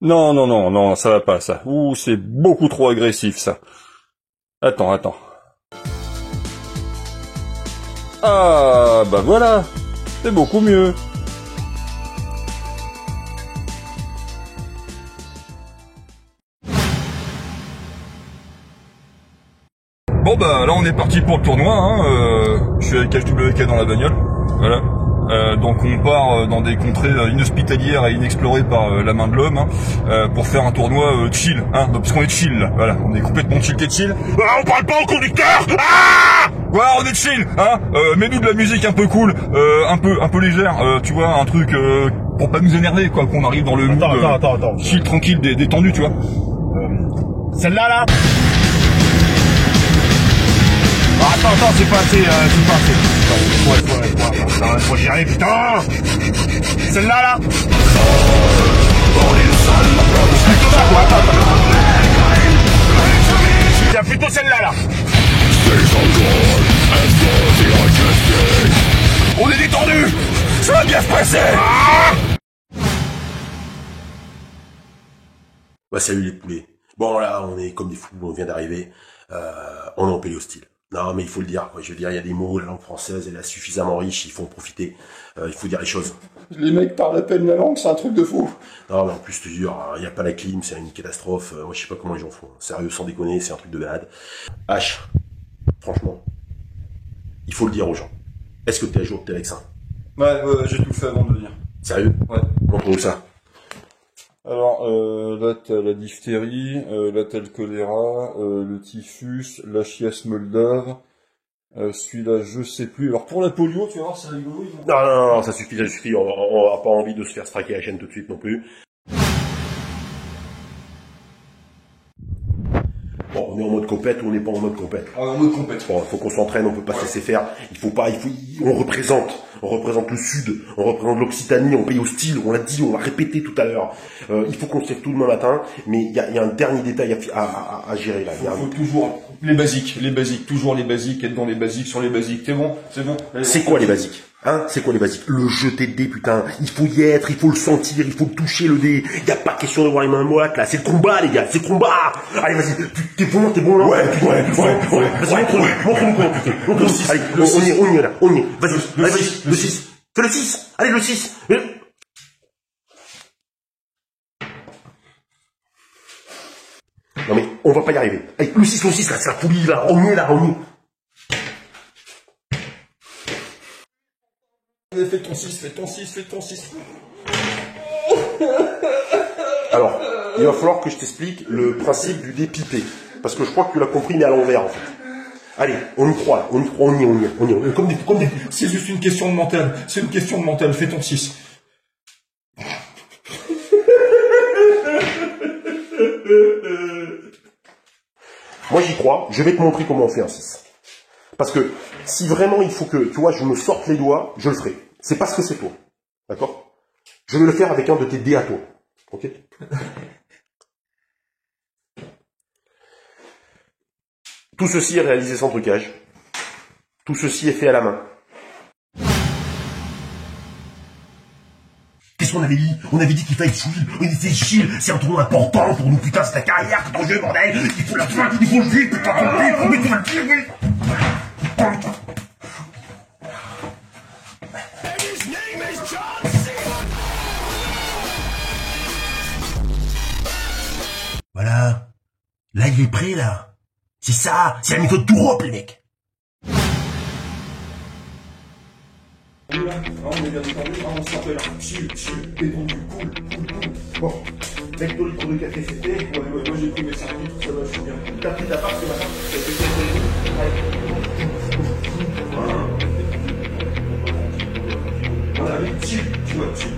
Non, non, non, non, ça va pas, ça. Ouh, c'est beaucoup trop agressif, ça. Attends, attends. Ah, bah voilà. C'est beaucoup mieux. Bon bah là on est parti pour le tournoi, hein. Je suis avec HWK dans la bagnole, voilà. Donc on part dans des contrées inhospitalières et inexplorées par la main de l'homme, hein, pour faire un tournoi chill, hein, parce qu'on est chill là, voilà, on est complètement chill et chill. Ah, on parle pas au conducteur. Ah, voilà, on est chill, hein. Mets-nous de la musique un peu cool, un peu légère, tu vois, un truc pour pas nous énerver, quoi, qu'on arrive dans le mood Attends. chill, tranquille, détendu, tu vois. Celle-là, là. Attends, c'est pas assez, Faut gérer, putain. Celle-là, là. Tiens, plutôt celle-là, là. On est détendu, ça va bien se passer. Bah salut les poulets. Bon là on est comme des fous, on vient d'arriver, on est en pays hostile. Non mais il faut le dire, je veux dire il y a des mots, la langue française elle est suffisamment riche, il faut en profiter, il faut dire les choses. Les mecs parlent à peine la langue, c'est un truc de fou. Non mais en plus je te jure, il n'y a pas la clim, c'est une catastrophe, moi je sais pas comment les gens font, sérieux sans déconner, c'est un truc de malade. H, franchement, il faut le dire aux gens, est-ce que t'es à jour de tes vaccins? Ouais, j'ai tout fait avant de venir. Sérieux? Ouais. Montre-nous ça. Alors, là t'as la diphtérie, là t'as le choléra, le typhus, la chiasse moldave, celui-là je sais plus. Alors pour la polio, tu vas voir, c'est rigolo. Non, ça suffit, on n'a pas envie de se faire straquer la chaîne tout de suite non plus. Bon, on est en mode compète ou on n'est pas en mode compète? On est en mode compète. Bon, il faut qu'on s'entraîne, on peut pas se laisser faire. On représente le Sud, on représente l'Occitanie, on pays hostile, on l'a dit, on l'a répété tout à l'heure. Il faut qu'on se lève tout demain matin, mais il y a un dernier détail à gérer là. Il faut toujours les basiques, toujours les basiques, être dans les basiques, sur les basiques. C'est bon. C'est quoi les basiques? Hein, c'est quoi les basiques? Le jeter de dés, putain. Il faut y être, il faut le sentir, il faut le toucher le dé. Y a pas question de voir les mains moites, là. C'est le combat, les gars, c'est le combat. Allez, vas-y. T'es bon, là? Ouais. Vas-y, montre-nous comment tu fais. Le 6. Allez, on y est, là. On y est. Vas-y, le 6. Fais le 6. Allez, le 6. Non, mais, on va pas y arriver. Allez, le 6, là, c'est la folie, là. On y est, là, on y est. Fais ton 6. Alors, il va falloir que je t'explique le principe du dé pipé. Parce que je crois que tu l'as compris, mais à l'envers, en fait. Allez, on y croit, on y est. Comme des C'est juste une question de mental. Fais ton 6. Moi, j'y crois. Je vais te montrer comment on fait un 6. Parce que si vraiment il faut que, tu vois, je me sorte les doigts, je le ferai. C'est parce que c'est toi. D'accord? Je vais le faire avec un de tes dés à toi. Ok? Tout ceci est réalisé sans trucage. Tout ceci est fait à la main. Qu'est-ce qu'on avait dit? On avait dit qu'il fallait chill. On était chill. C'est un tournoi important pour nous. Putain, c'est la carrière que ton jeu, bordel. Il faut la fin, il faut le vite, putain, mais tu vas le dire, oui. Voilà. Là, il est prêt, là. C'est ça. C'est la méthode Tourop, les mecs. On est bien détendu, on s'appelle chill, détendu, cool. Bon. Mec, ton litre de café, c'était. Ouais, moi j'ai pris mes 5 litres, ça va, je suis bien. T'as pris ta part, c'est ma part. On avait chill, tu vois, chill.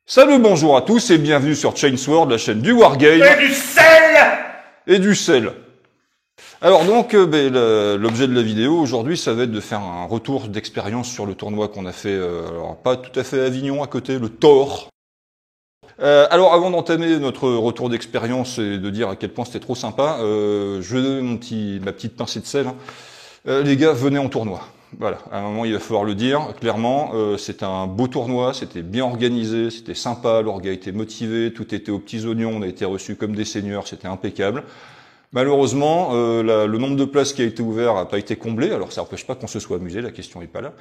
Salut, bonjour à tous et bienvenue sur Chainsword, la chaîne du Wargame. Et du sel. Alors donc, l'objet de la vidéo aujourd'hui, ça va être de faire un retour d'expérience sur le tournoi qu'on a fait, alors pas tout à fait à Avignon, à côté, le Thor. Alors avant d'entamer notre retour d'expérience et de dire à quel point c'était trop sympa, je vais donner ma petite pincée de sel. Les gars, venez en tournoi. Voilà, à un moment il va falloir le dire, clairement, c'était un beau tournoi, c'était bien organisé, c'était sympa, l'orga était motivé, tout était aux petits oignons, on a été reçus comme des seigneurs, c'était impeccable. Malheureusement, le nombre de places qui a été ouvert n'a pas été comblé, alors ça n'empêche pas qu'on se soit amusé, la question n'est pas là.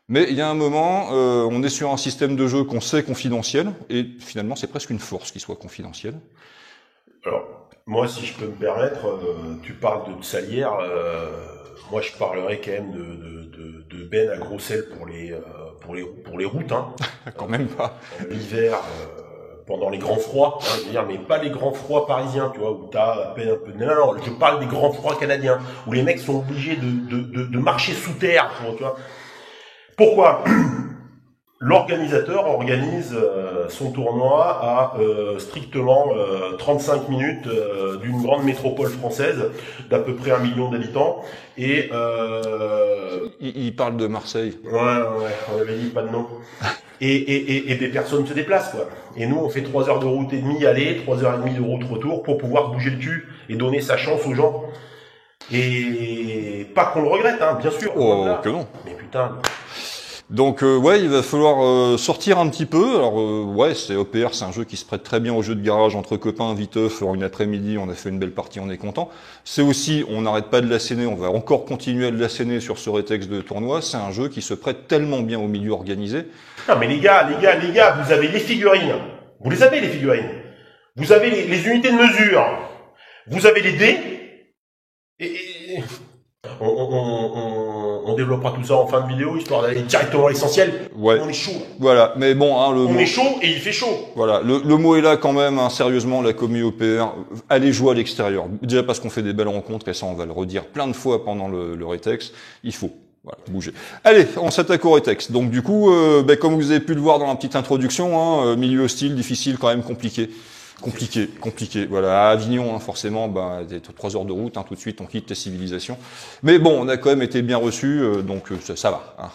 Mais il y a un moment, on est sur un système de jeu qu'on sait confidentiel, et finalement c'est presque une force qu'il soit confidentiel. Alors, moi, si je peux me permettre, tu parles de Salière, moi je parlerais quand même de Ben à gros sel pour les routes, hein. Quand même pas. L'hiver, pendant les grands froids, hein, je veux dire, mais pas les grands froids parisiens, tu vois, où t'as à peine un peu de... Non, je parle des grands froids canadiens, où les mecs sont obligés de marcher sous terre, tu vois. Pourquoi? L'organisateur organise son tournoi à strictement 35 minutes d'une grande métropole française d'à peu près 1 million d'habitants. Et il parle de Marseille. Ouais, on avait dit pas de nom. Et des personnes se déplacent, quoi. Et nous, on fait 3 heures de route et demie aller, 3 heures et demie de route retour pour pouvoir bouger le cul et donner sa chance aux gens. Et pas qu'on le regrette, hein, bien sûr. Oh, que non. Mais putain. Donc ouais, il va falloir sortir un petit peu. Alors ouais, c'est OPR, c'est un jeu qui se prête très bien au jeu de garage entre copains, viteuf. Alors une après-midi, on a fait une belle partie, on est content. C'est aussi, on n'arrête pas de l'asséner, on va encore continuer à l'asséner sur ce rétexte de tournoi. C'est un jeu qui se prête tellement bien au milieu organisé. Non mais les gars, vous avez les figurines. Vous les avez les figurines. Vous avez les unités de mesure. Vous avez les dés. Et on développera tout ça en fin de vidéo, histoire d'aller directement à l'essentiel. Ouais. On est chaud. Voilà, mais bon, hein, on est chaud et il fait chaud. Voilà, le mot est là quand même, hein, sérieusement, la commu OPR, allez jouer à l'extérieur. Déjà parce qu'on fait des belles rencontres, et ça on va le redire plein de fois pendant le rétex, il faut. Voilà, bouger. Allez, on s'attaque au rétex. Donc du coup, comme vous avez pu le voir dans la petite introduction, hein, milieu hostile, difficile, quand même compliqué. Compliqué. Voilà, à Avignon, hein, forcément, 3 heures de route, hein, tout de suite, on quitte la civilisation. Mais bon, on a quand même été bien reçus, donc ça va. Hein,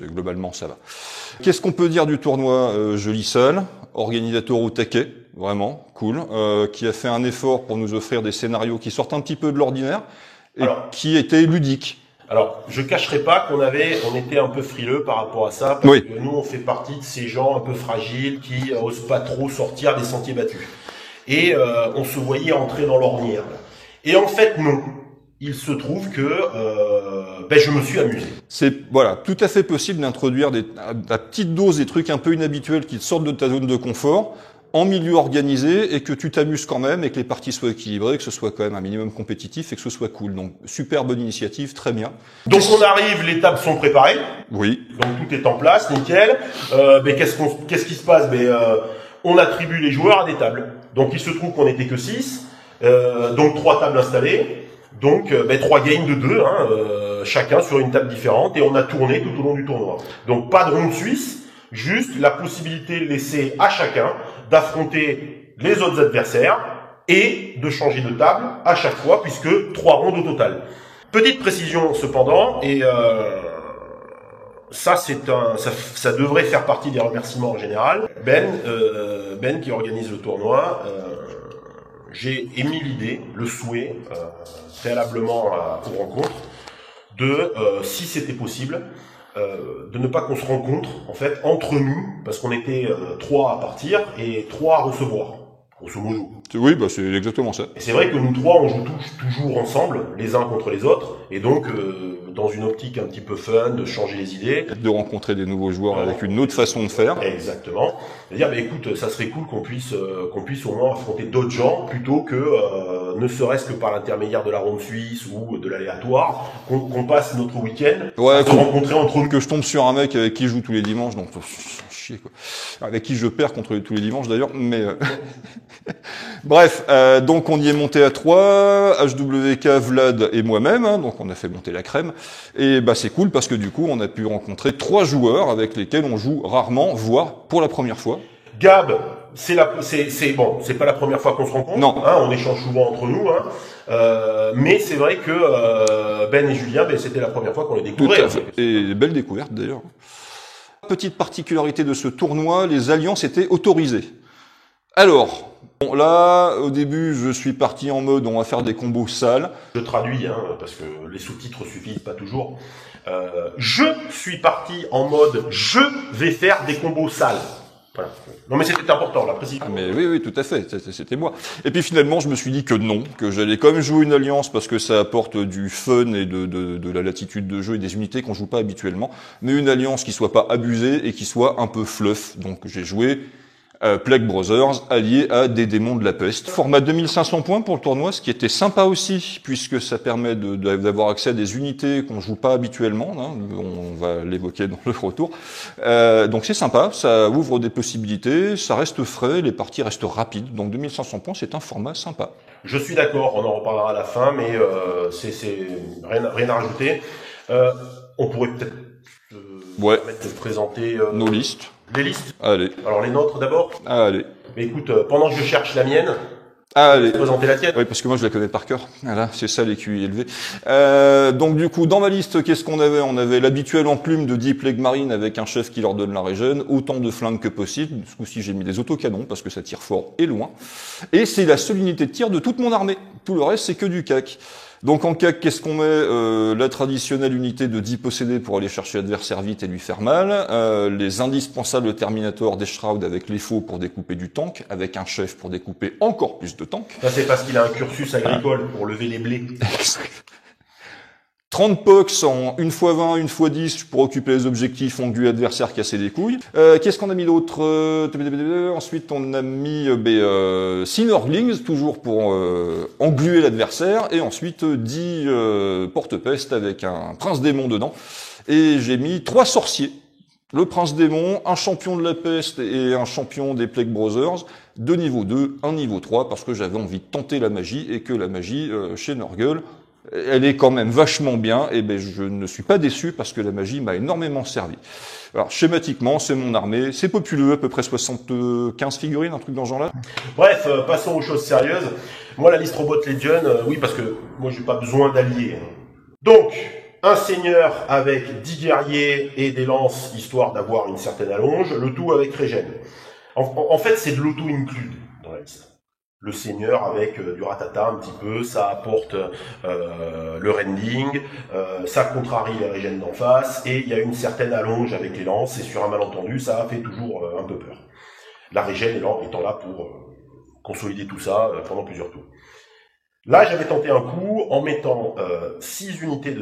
globalement, ça va. Qu'est-ce qu'on peut dire du tournoi? Jolie salle, organisateur au taquet, vraiment cool, qui a fait un effort pour nous offrir des scénarios qui sortent un petit peu de l'ordinaire et qui étaient ludiques. Alors, je cacherai pas qu'on était un peu frileux par rapport à ça, parce que nous, on fait partie de ces gens un peu fragiles qui osent pas trop sortir des sentiers battus. Et on se voyait entrer dans l'ornière. Et en fait, non. Il se trouve que je me suis amusé. C'est tout à fait possible d'introduire à petite dose des trucs un peu inhabituels qui te sortent de ta zone de confort, en milieu organisé, et que tu t'amuses quand même, et que les parties soient équilibrées, que ce soit quand même un minimum compétitif, et que ce soit cool. Donc, super bonne initiative, très bien. Donc on arrive, les tables sont préparées. Oui. Donc tout est en place, nickel. Qu'est-ce qui se passe? On attribue les joueurs à des tables. Donc il se trouve qu'on n'était que 6, donc 3 tables installées, donc 3 games de 2, chacun sur une table différente, et on a tourné tout au long du tournoi. Donc pas de ronde suisse, juste la possibilité laissée à chacun d'affronter les autres adversaires et de changer de table à chaque fois, puisque 3 rondes au total. Petite précision cependant, et ça devrait faire partie des remerciements en général. Ben qui organise le tournoi, j'ai émis l'idée, le souhait, préalablement aux rencontres, si c'était possible, de ne pas qu'on se rencontre en fait entre nous, parce qu'on était 3 à partir et 3 à recevoir, grosso modo. Oui, c'est exactement ça. Et c'est vrai que nous 3 on joue toujours ensemble, les uns contre les autres, et donc dans une optique un petit peu fun, de changer les idées, de rencontrer des nouveaux joueurs avec une autre façon de faire. Exactement. C'est-à-dire, écoute, ça serait cool qu'on puisse au moins affronter d'autres gens, plutôt que ne serait-ce que par l'intermédiaire de la ronde suisse ou de l'aléatoire, qu'on passe notre week-end à se rencontrer entre nous. Que je tombe sur un mec avec qui je joue tous les dimanches, donc chier quoi. Avec qui je perds contre tous les dimanches d'ailleurs, mais bref, donc on y est monté à 3, HWK, Vlad et moi-même, hein, donc on a fait monter la crème, et c'est cool parce que du coup on a pu rencontrer 3 joueurs avec lesquels on joue rarement, voire pour la première fois. Gab, c'est pas la première fois qu'on se rencontre, non. Hein, on échange souvent entre nous, mais c'est vrai que Ben et Julien, c'était la première fois qu'on les découvrait. Tout à fait. Et belle découverte d'ailleurs. Petite particularité de ce tournoi, les alliances étaient autorisées. Alors, là, au début, je suis parti en mode on va faire des combos sales. Je traduis, parce que les sous-titres suffisent pas toujours. Je suis parti en mode je vais faire des combos sales. Voilà. Non mais c'était important, la précision. Ah mais oui, tout à fait, c'était moi. Et puis finalement, je me suis dit que non, que j'allais quand même jouer une alliance parce que ça apporte du fun et de la latitude de jeu et des unités qu'on joue pas habituellement, mais une alliance qui soit pas abusée et qui soit un peu fluff. Donc j'ai joué Plague Brothers allié à des démons de la peste. Format 2500 points pour le tournoi, ce qui était sympa aussi, puisque ça permet d'avoir accès à des unités qu'on joue pas habituellement, hein, on va l'évoquer dans le retour. Donc c'est sympa, ça ouvre des possibilités, ça reste frais, les parties restent rapides, donc 2500 points c'est un format sympa. Je suis d'accord, on en reparlera à la fin, mais c'est rien à rajouter. On pourrait peut-être permettre de présenter nos listes. Les listes. Allez. Alors les nôtres d'abord. Allez. Mais écoute, pendant que je cherche la mienne, allez. Présenter la tienne. Oui, parce que moi je la connais par cœur. Voilà, c'est ça les QI élevés. Donc du coup, dans ma liste, qu'est-ce qu'on avait? On avait l'habituel enclume de 10 Plague Marine avec un chef qui leur donne la régène, autant de flingues que possible. Ce coup-ci, j'ai mis des autocanons parce que ça tire fort et loin. Et c'est la seule unité de tir de toute mon armée. Tout le reste, c'est que du cac. Donc en CAC, qu'est-ce qu'on met? La traditionnelle unité de 10 possédés pour aller chercher l'adversaire vite et lui faire mal. Les indispensables Terminator des Shroud avec les faux pour découper du tank, avec un chef pour découper encore plus de tank. Ça c'est parce qu'il a un cursus agricole pour lever les blés. 30 pox en 1x20, 1x10 pour occuper les objectifs, onguer adversaire, casser des couilles. Qu'est-ce qu'on a mis d'autre? Ensuite, on a mis Sinorglings, toujours pour engluer l'adversaire. Et ensuite, 10 porte-peste avec un prince démon dedans. Et j'ai mis 3 sorciers. Le prince démon, un champion de la peste et un champion des Plague Brothers. 2 niveau 2, un niveau 3, parce que j'avais envie de tenter la magie et que la magie chez Nurgle, elle est quand même vachement bien, et ben je ne suis pas déçu parce que la magie m'a énormément servi. Alors schématiquement, c'est mon armée, c'est populeux, à peu près 75 figurines, un truc dans ce genre-là. Bref, passons aux choses sérieuses. Moi, la liste Robot Legion, oui, parce que moi, j'ai pas besoin d'alliés. Donc, un seigneur avec 10 guerriers et des lances, histoire d'avoir une certaine allonge, le tout avec régène. En fait, c'est de l'auto-include dans la liste. Le seigneur avec du ratata un petit peu, ça apporte le rending, ça contrarie les régènes d'en face, et il y a une certaine allonge avec les lances, et sur un malentendu, ça fait toujours un peu peur. La régène étant là pour consolider tout ça pendant plusieurs tours. Là, j'avais tenté un coup en mettant 6 unités de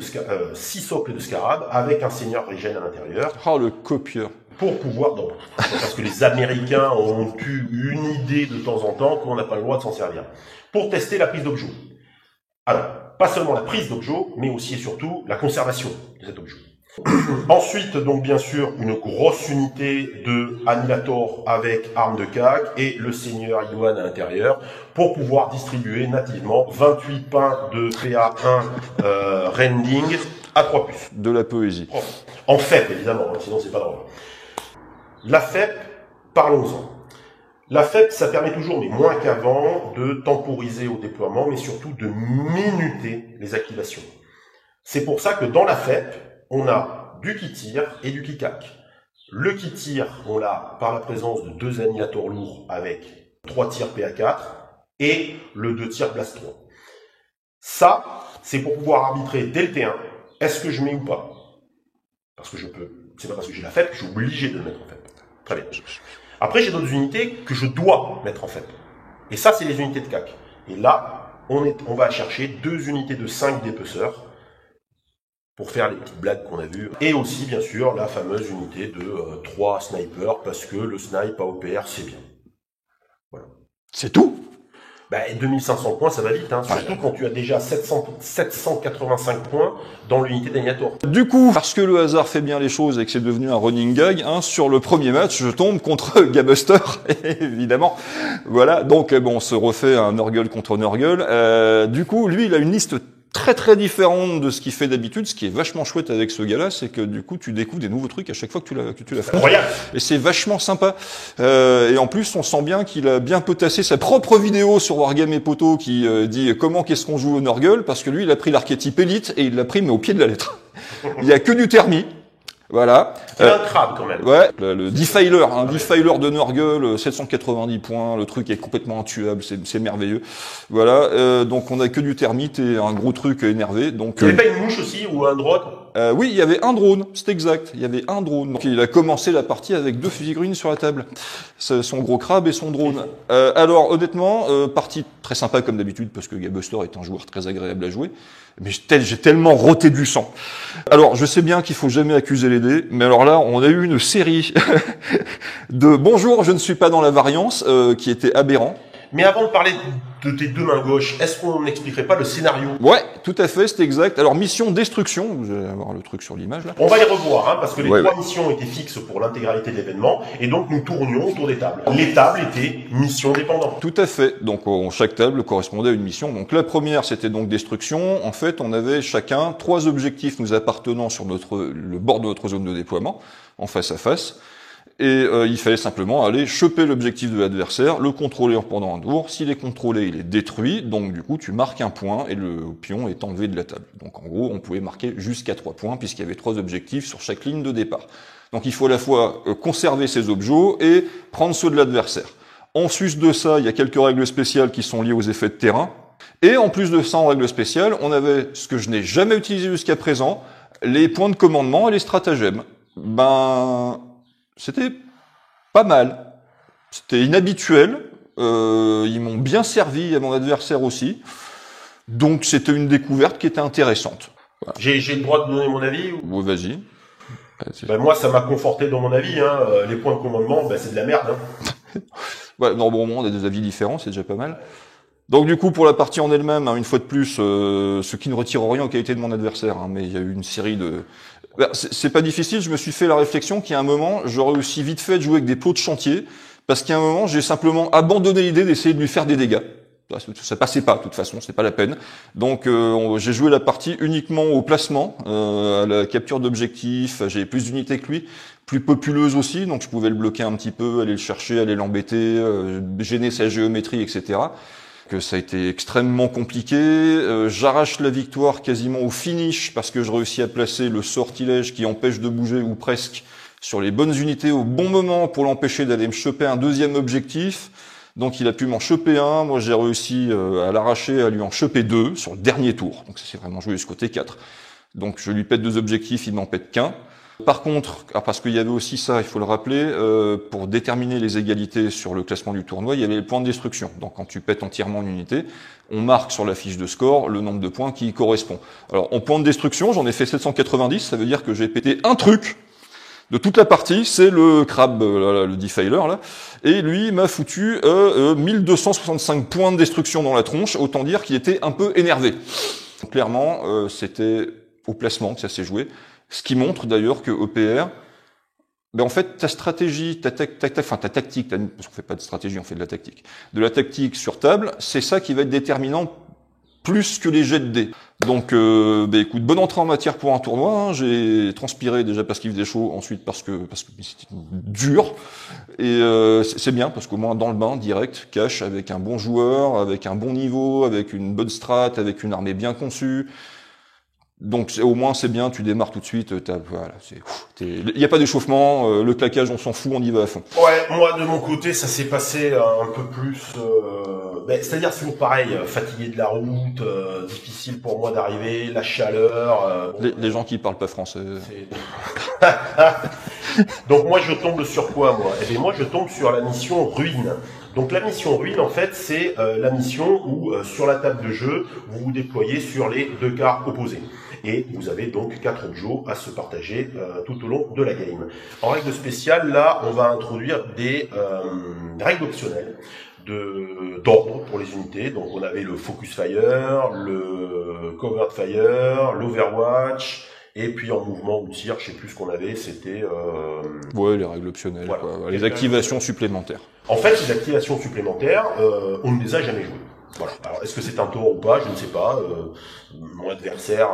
6 socles de scarab avec un seigneur régène à l'intérieur. Oh, le copieur. Pour pouvoir, non, parce que les Américains ont eu une idée de temps en temps qu'on n'a pas le droit de s'en servir. Pour tester la prise d'objet. Alors, pas seulement la prise d'objet, mais aussi et surtout la conservation de cet objet. Ensuite, donc bien sûr, une grosse unité de Annihilator avec arme de cac et le seigneur Yuan à l'intérieur pour pouvoir distribuer nativement 28 pains de PA1 rending à 3 puces. De la poésie. En fait, évidemment, sinon c'est pas drôle. La FEP, parlons-en. La FEP, ça permet toujours, mais moins qu'avant, de temporiser au déploiement, mais surtout de minuter les activations. C'est pour ça que dans la FEP, on a du qui tire et du qui cac. Le qui tire, on l'a par la présence de 2 annihilators lourds avec 3 tirs PA4 et le 2 tirs Blast 3. Ça, c'est pour pouvoir arbitrer dès le T1, est-ce que je mets ou pas? Parce que je peux. C'est pas parce que j'ai la FEP que je suis obligé de le mettre en FEP. Très bien. Après, j'ai d'autres unités que je dois mettre en FEP. Et ça, c'est les unités de CAC. Et là, on va chercher 2 unités de 5 dépeceurs pour faire les petites blagues qu'on a vues. Et aussi, bien sûr, la fameuse unité de 3 snipers, parce que le snipe à OPR, c'est bien. Voilà. C'est tout? 2500 points, ça va vite, hein, surtout quand tu as déjà 785 points dans l'unité d'Aniator. Du coup, parce que le hasard fait bien les choses et que c'est devenu un running gag, hein, sur le premier match, je tombe contre Gabuster, évidemment. Voilà, donc bon, on se refait un Nurgle contre Nurgle. Du coup, lui, il a une liste très très différente de ce qu'il fait d'habitude. Ce qui est vachement chouette avec ce gars-là, c'est que du coup, tu découvres des nouveaux trucs à chaque fois que tu l'as fait. Incroyable. Et c'est vachement sympa. Et en plus, on sent bien qu'il a bien potassé sa propre vidéo sur Wargame et Poto qui dit comment qu'est-ce qu'on joue au Nurgle, parce que lui, il a pris l'archétype élite et il l'a pris mais au pied de la lettre. Il y a que du thermi. Voilà. C'est un crabe quand même. Ouais, le Defiler, un Defiler de Nurgle, 790 points, le truc est complètement intuable, c'est merveilleux. Voilà, donc on a que du thermite et un gros truc énervé. Donc il n'y avait pas une mouche aussi ou un drogue? Oui, il y avait un drone, c'est exact, il y avait un drone. Donc il a commencé la partie avec 2 figurines sur la table, son gros crabe et son drone. Alors honnêtement, partie très sympa comme d'habitude, parce que Gabuster est un joueur très agréable à jouer, mais j'ai tellement roté du sang. Alors je sais bien qu'il faut jamais accuser les dés, mais alors là, on a eu une série de « Bonjour, je ne suis pas dans la variance » qui était aberrant. Mais avant de parler de tes 2 mains gauches, est-ce qu'on n'expliquerait pas le scénario? Ouais, tout à fait, c'est exact. Alors, mission destruction, vous allez avoir le truc sur l'image, là. On va les revoir, hein, parce que les 3 missions étaient fixes pour l'intégralité de l'événement, et donc nous tournions autour des tables. Les tables étaient missions dépendantes. Tout à fait. Donc, chaque table correspondait à une mission. Donc, la première, c'était donc destruction. En fait, on avait chacun 3 objectifs nous appartenant sur le bord de notre zone de déploiement, en face à face. Et il fallait simplement aller choper l'objectif de l'adversaire, le contrôler pendant un tour. S'il est contrôlé, il est détruit. Donc du coup, tu marques un point et le pion est enlevé de la table. Donc en gros, on pouvait marquer jusqu'à 3 points puisqu'il y avait 3 objectifs sur chaque ligne de départ. Donc il faut à la fois conserver ses objets et prendre ceux de l'adversaire. En sus de ça, il y a quelques règles spéciales qui sont liées aux effets de terrain. Et en plus de ça, en règles spéciales, on avait ce que je n'ai jamais utilisé jusqu'à présent, les points de commandement et les stratagèmes. C'était pas mal. C'était inhabituel. Ils m'ont bien servi à mon adversaire aussi. Donc c'était une découverte qui était intéressante. Voilà. J'ai le droit de donner mon avis ou... Ouais, vas-y. Moi, ça m'a conforté dans mon avis. Hein. Les points de commandement, c'est de la merde. Hein. Ouais, normalement, on a des avis différents, c'est déjà pas mal. Donc du coup, pour la partie en elle-même, hein, une fois de plus, ce qui ne retire rien aux qualités de mon adversaire, hein, mais il y a eu une série de... C'est pas difficile, je me suis fait la réflexion qu'à un moment, j'aurais aussi vite fait de jouer avec des plots de chantier, parce qu'à un moment, j'ai simplement abandonné l'idée d'essayer de lui faire des dégâts. Ça passait pas, de toute façon, c'est pas la peine. Donc j'ai joué la partie uniquement au placement, à la capture d'objectifs, j'avais plus d'unités que lui, plus populeuse aussi, donc je pouvais le bloquer un petit peu, aller le chercher, aller l'embêter, gêner sa géométrie, etc. Que ça a été extrêmement compliqué. J'arrache la victoire quasiment au finish parce que je réussis à placer le sortilège qui empêche de bouger ou presque sur les bonnes unités au bon moment pour l'empêcher d'aller me choper un deuxième objectif. Donc il a pu m'en choper un. Moi j'ai réussi à l'arracher, à lui en choper 2 sur le dernier tour. Donc ça s'est vraiment joué jusqu'au T4. Donc je lui pète 2 objectifs, il m'en pète qu'un. Par contre, parce qu'il y avait aussi ça, il faut le rappeler, pour déterminer les égalités sur le classement du tournoi, il y avait les points de destruction. Donc quand tu pètes entièrement une unité, on marque sur la fiche de score le nombre de points qui y correspond. Alors en points de destruction, j'en ai fait 790, ça veut dire que j'ai pété un truc de toute la partie, c'est le crabe, le defiler là, et lui m'a foutu 1265 points de destruction dans la tronche, autant dire qu'il était un peu énervé. Clairement, c'était au placement que ça s'est joué. Ce qui montre d'ailleurs que EPR, en fait, ta stratégie, ta tactique, parce qu'on fait pas de stratégie, on fait de la tactique. De la tactique sur table, c'est ça qui va être déterminant plus que les jets de dés. Donc, écoute, bonne entrée en matière pour un tournoi. Hein. J'ai transpiré déjà parce qu'il faisait chaud, ensuite parce que c'était dur. Et c'est bien parce qu'au moins dans le bain, direct, cash, avec un bon joueur, avec un bon niveau, avec une bonne strat, avec une armée bien conçue. Donc au moins c'est bien, tu démarres tout de suite, voilà, il n'y a pas d'échauffement, le claquage on s'en fout, on y va à fond. Ouais, moi de mon côté ça s'est passé un peu plus, c'est-à-dire c'est toujours pareil, fatigué de la route, difficile pour moi d'arriver, la chaleur. Les gens qui parlent pas français. Donc moi je tombe sur quoi moi? Eh bien moi je tombe sur la mission ruine. Donc la mission ruine en fait c'est la mission où sur la table de jeu vous vous déployez sur les 2 quarts opposés. Et vous avez donc 4 objets à se partager tout au long de la game. En règle spéciale, là, on va introduire des règles optionnelles d'ordre pour les unités. Donc on avait le focus fire, le covert fire, l'overwatch, et puis en mouvement ou tir, je sais plus ce qu'on avait, c'était... Ouais, les règles optionnelles, voilà. Quoi. Les activations supplémentaires. En fait, les activations supplémentaires, on ne les a jamais jouées. Voilà. Alors, est-ce que c'est un tort ou pas? Je ne sais pas. Mon adversaire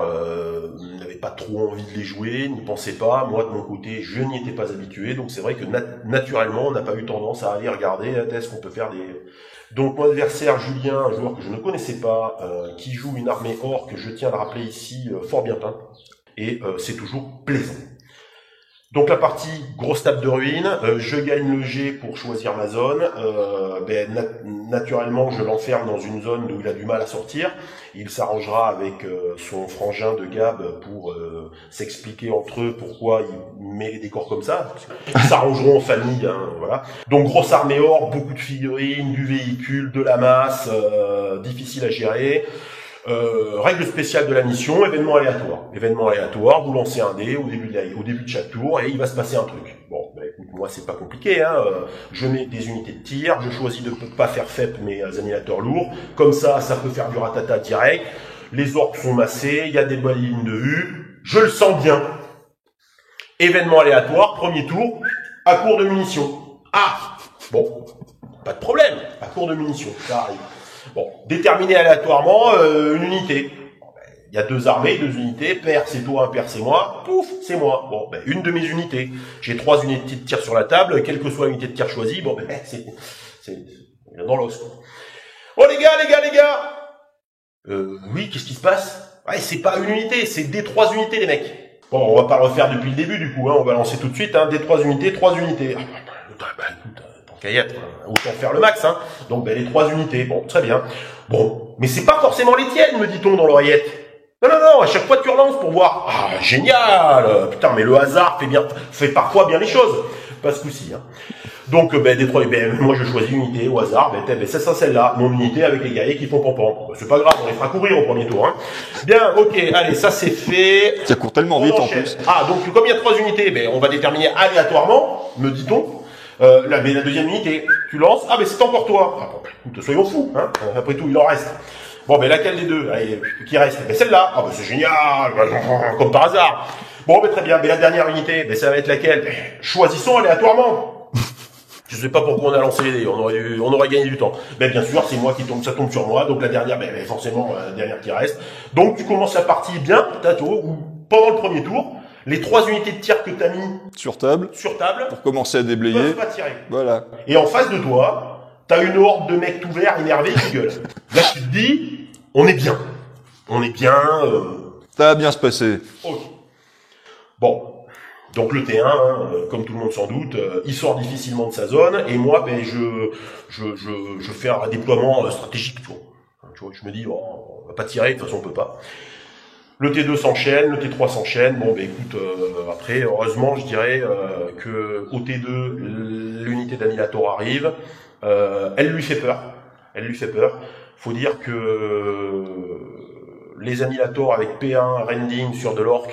n'avait pas trop envie de les jouer, n'y pensait pas. Moi, de mon côté, je n'y étais pas habitué. Donc, c'est vrai que naturellement, on n'a pas eu tendance à aller regarder est-ce qu'on peut faire des... Donc, mon adversaire, Julien, un joueur que je ne connaissais pas, qui joue une armée orque, je tiens à le rappeler ici, fort bien peint. Et c'est toujours plaisant. Donc la partie grosse table de ruine, je gagne le G pour choisir ma zone. Naturellement, je l'enferme dans une zone où il a du mal à sortir. Il s'arrangera avec son frangin de Gab pour s'expliquer entre eux pourquoi il met les décors comme ça. Ils s'arrangeront en famille, hein, voilà. Donc grosse armée or, beaucoup de figurines, du véhicule, de la masse, difficile à gérer. Règle spéciale de la mission, événement aléatoire. Événement aléatoire, vous lancez un dé au début de chaque tour et il va se passer un truc. Bon, bah écoute, moi c'est pas compliqué, hein. Je mets des unités de tir, je choisis de pas faire FEP mes annihilateurs lourds. Comme ça peut faire du ratata direct. Les orques sont massés, il y a des balines de U. Je le sens bien. Événement aléatoire, premier tour, à court de munitions. Ah, bon, pas de problème, à court de munitions, ça arrive. Bon, déterminer aléatoirement une unité. Il y a deux armées, deux unités. Père, c'est toi, père, c'est moi. Pouf, c'est moi. Bon, ben, une de mes unités. J'ai 3 unités de tir sur la table, quelle que soit l'unité de tir choisie. Bon, ben, c'est dans l'os. Oh, les gars. Oui, qu'est-ce qui se passe? Ouais, c'est pas une unité, c'est des 3 unités, les mecs. Bon, on va pas le refaire depuis le début, du coup, hein. On va lancer tout de suite, hein. Des 3 unités, 3 unités. Autant faire le max, hein. Donc, ben, les 3 unités. Bon, très bien. Bon. Mais c'est pas forcément les tiennes, me dit-on dans l'oreillette. Non, à chaque fois tu relances pour voir. Ah, génial! Putain, mais le hasard fait parfois bien les choses. Pas ce coup-ci, hein. Donc, ben, des 3, ben, moi, je choisis une unité au hasard. Ben, c'est ça, celle-là. Mon unité avec les guerriers qui font pompon. C'est pas grave, on les fera courir au premier tour, hein. Bien, ok, allez, ça c'est fait. Ça court tellement vite, en plus. Ah, donc, comme il y a 3 unités, ben, on va déterminer aléatoirement, me dit-on. La deuxième unité, tu lances. Ah, mais c'est encore toi. Ah, bon, écoute, soyons fous, hein. Après tout, il en reste. Bon, ben, laquelle des deux? Allez, qui reste? Ben, celle-là. Ah, ben, c'est génial. Comme par hasard. Bon, ben, très bien. Ben, la dernière unité, ben, ça va être laquelle? Ben, choisissons aléatoirement. Je sais pas pourquoi on a lancé les dés. On aurait gagné du temps. Ben, bien sûr, c'est moi qui tombe, ça tombe sur moi. Donc, la dernière, ben, forcément, la dernière qui reste. Donc, tu commences la partie bien, Tato, ou pendant le premier tour. Les 3 unités de tir que t'as mis sur table, pour commencer à déblayer, peuvent pas tirer. Voilà. Et en face de toi, t'as une horde de mecs tout verts, énervés, qui gueulent. Là, tu te dis, on est bien. Ça va bien se passer. Ok. Bon. Donc le T1, hein, comme tout le monde sans doute, il sort difficilement de sa zone, et moi, ben, je fais un déploiement stratégique, tu vois. Je me dis, oh, on va pas tirer, de toute façon, on peut pas. Le T2 s'enchaîne, le T3 s'enchaîne. Bon, ben écoute, après, heureusement, je dirais que au T2, l'unité d'annihilator arrive. Elle lui fait peur. Faut dire que les annihilators avec P1 rending sur de l'orc,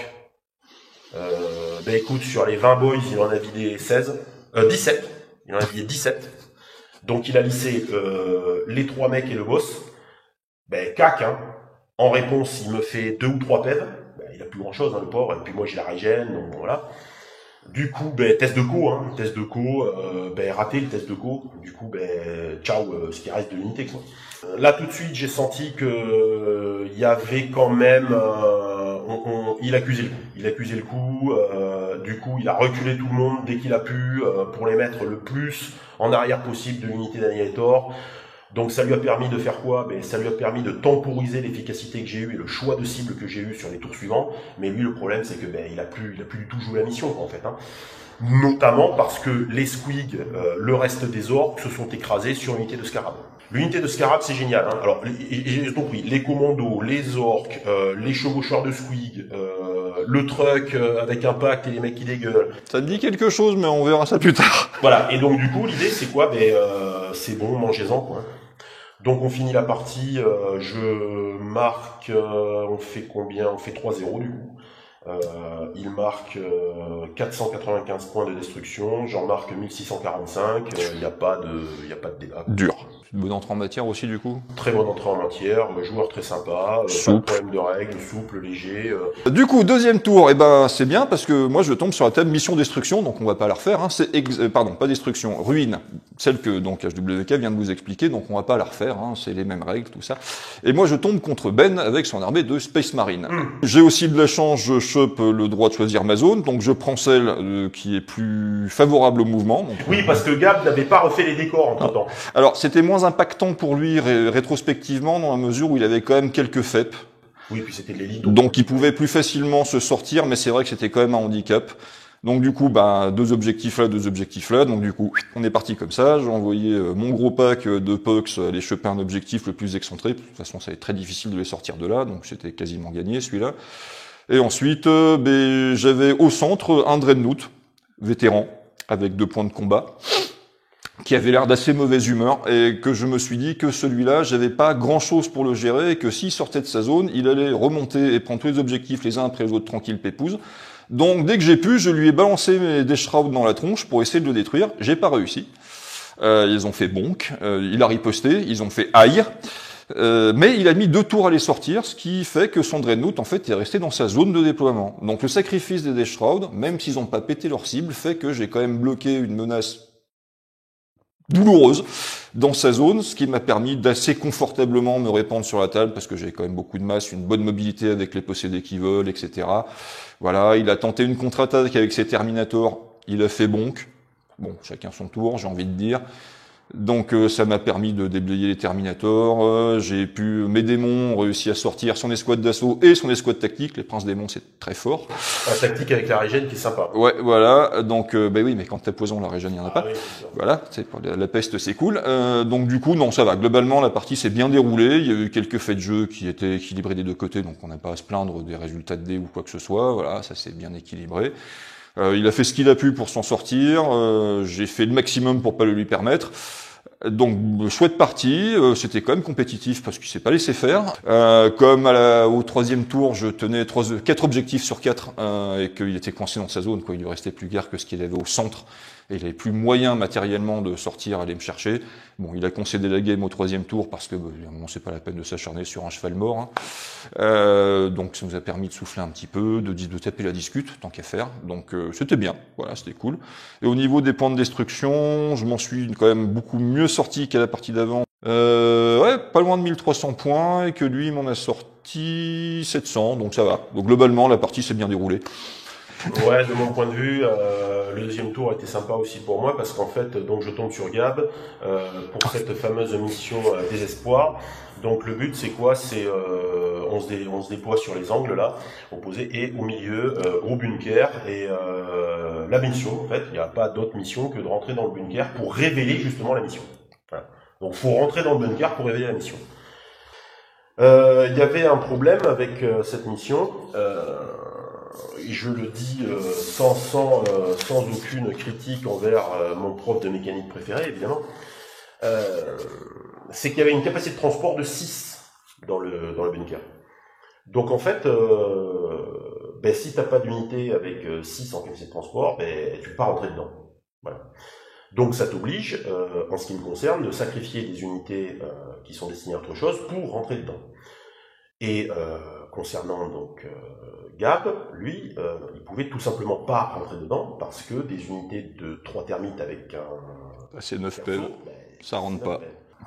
ben écoute, sur les 20 boys, il en a vidé 17. Il en a vidé 17. Donc il a lissé les 3 mecs et le boss. Ben cac, hein. En réponse, il me fait 2 ou 3 pèves. Ben, il a plus grand chose, hein, le porc. Et puis moi, j'ai la régène, donc bon, voilà. Du coup, ben, test de co, ben, raté le test de co. Du coup, ben, ciao, ce qui reste de l'unité, quoi. Là, tout de suite, j'ai senti que il y avait quand même, il accusait le coup. Du coup, il a reculé tout le monde dès qu'il a pu, pour les mettre le plus en arrière possible de l'unité d'annihilator. Donc ça lui a permis de faire quoi? Ben, ça lui a permis de temporiser l'efficacité que j'ai eue et le choix de cible que j'ai eu sur les tours suivants. Mais lui, le problème, c'est que ben, il a plus du tout joué la mission, en fait, hein. Notamment parce que les squigs, le reste des orques, se sont écrasés sur l'unité de Scarab. L'unité de Scarab, c'est génial, hein. Alors, j'ai compris, les commandos, les orques, les chevaucheurs de squig, le truck avec impact et les mecs qui dégueulent. Ça te dit quelque chose, mais on verra ça plus tard. Voilà. Et donc, du coup, l'idée, c'est quoi? Ben, c'est bon, mangez-en, quoi. Donc on finit la partie, je marque, on fait combien? On fait 3-0 du coup. Il marque 495 points de destruction, j'en marque 1645, il n'y a pas de débat. Dur. Une bonne entrée en matière aussi du coup. Très bonne entrée en matière, joueur très sympa, pas de problème de règles, souple, léger. Du coup, deuxième tour, c'est bien parce que moi je tombe sur la table mission destruction, donc on va pas la refaire, hein. Pardon, pas destruction, ruine, celle que donc HWK vient de vous expliquer, donc on va pas la refaire, hein. C'est les mêmes règles, tout ça. Et moi je tombe contre Ben avec son armée de Space Marine. J'ai aussi de la chance, je chope le droit de choisir ma zone, donc je prends celle qui est plus favorable au mouvement. Donc, oui, parce que Gab n'avait pas refait les décors en temps. Alors c'était moins impactant pour lui rétrospectivement dans la mesure où il avait quand même quelques FEP. Oui, puis c'était de l'élite. Donc il pouvait plus facilement se sortir, mais c'est vrai que c'était quand même un handicap. Donc du coup, bah, 2 objectifs là, 2 objectifs là. Donc du coup, on est parti comme ça. J'ai envoyé mon gros pack de Pox aller choper un objectif le plus excentré. De toute façon, ça va être très difficile de les sortir de là, donc c'était quasiment gagné celui-là. Et ensuite, j'avais au centre un Dreadnought, vétéran, avec 2 points de combat, qui avait l'air d'assez mauvaise humeur, et que je me suis dit que celui-là, j'avais pas grand-chose pour le gérer, et que s'il sortait de sa zone, il allait remonter et prendre tous les objectifs les uns après les autres, tranquille pépouze. Donc dès que j'ai pu, je lui ai balancé des shrouds dans la tronche pour essayer de le détruire. J'ai pas réussi. Ils ont fait bonk, il a riposté, ils ont fait aïe. Mais il a mis 2 tours à les sortir, ce qui fait que son Dreadnought en fait est resté dans sa zone de déploiement. Donc le sacrifice des Death Shroud, même s'ils n'ont pas pété leur cible, fait que j'ai quand même bloqué une menace douloureuse dans sa zone, ce qui m'a permis d'assez confortablement me répandre sur la table, parce que j'avais quand même beaucoup de masse, une bonne mobilité avec les possédés qui volent, etc. Voilà, il a tenté une contre-attaque avec ses Terminators, il a fait bonk. Bon, chacun son tour, j'ai envie de dire. Donc ça m'a permis de déblayer les Terminators, j'ai pu, mes démons ont réussi à sortir son escouade d'assaut et son escouade tactique, les princes démons c'est très fort. Un tactique avec la régène qui est sympa. Ouais, voilà, donc bah oui, mais quand t'as poison, la régène, il y en a pas. Oui, voilà, c'est la peste c'est cool. Donc du coup, non, ça va, globalement la partie s'est bien déroulée, il y a eu quelques faits de jeu qui étaient équilibrés des 2 côtés, donc on n'a pas à se plaindre des résultats de dés ou quoi que ce soit, voilà, ça s'est bien équilibré. Il a fait ce qu'il a pu pour s'en sortir, j'ai fait le maximum pour pas le lui permettre. Donc chouette partie, c'était quand même compétitif parce qu'il s'est pas laissé faire. Comme au 3e tour, je tenais 4 objectifs sur 4 et qu'il était coincé dans sa zone, quoi. Il lui restait plus guère que ce qu'il avait au centre et il avait plus moyen matériellement de sortir, aller me chercher. Bon, il a concédé la game au 3e tour parce que c'est pas la peine de s'acharner sur un cheval mort. Hein. Donc ça nous a permis de souffler un petit peu, de taper la discute tant qu'à faire. Donc c'était bien, voilà, c'était cool. Et au niveau des points de destruction, je m'en suis quand même beaucoup mieux sorti qu'à la partie d'avant. Ouais, pas loin de 1300 points et que lui il m'en a sorti 700, donc ça va. Donc globalement la partie s'est bien déroulée. Ouais, de mon point de vue, le 2e tour était sympa aussi pour moi parce qu'en fait, donc je tombe sur Gab pour cette fameuse mission désespoir. Donc le but c'est quoi? C'est on se déploie sur les angles là, opposés, et au milieu au bunker, et la mission en fait, il n'y a pas d'autre mission que de rentrer dans le bunker pour révéler justement la mission. Voilà. Donc faut rentrer dans le bunker pour révéler la mission. Il y avait un problème avec cette mission. Je le dis sans aucune critique envers mon prof de mécanique préféré, évidemment, c'est qu'il y avait une capacité de transport de 6 dans le bunker. Donc en fait, si t'as pas d'unité avec 6 en capacité de transport, tu peux pas rentrer dedans. Voilà. Donc ça t'oblige, en ce qui me concerne, de sacrifier des unités qui sont destinées à autre chose pour rentrer dedans. Et concernant donc Gab, lui, il pouvait tout simplement pas rentrer dedans parce que des unités de 3 termites avec un... C'est 9 pelles, ça rentre pas.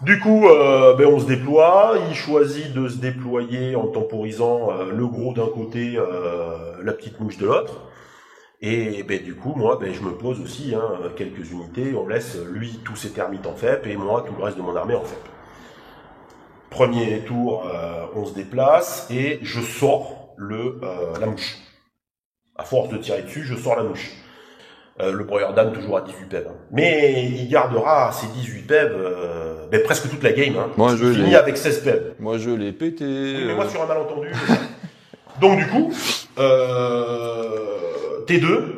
Du coup, on se déploie, il choisit de se déployer en temporisant le gros d'un côté, la petite mouche de l'autre. Et du coup, moi, je me pose aussi quelques unités, on laisse lui tous ses termites en FEP et moi tout le reste de mon armée en FEP. Premier tour, on se déplace et je sors la mouche. À force de tirer dessus, je sors la mouche. Le broyeur d'âme toujours à 18 PEV. Mais il gardera ses 18 PEV presque toute la game. Moi, je finis avec 16 PEV. Moi je l'ai pété. Oui, mais moi sur un malentendu. Donc du coup, T2.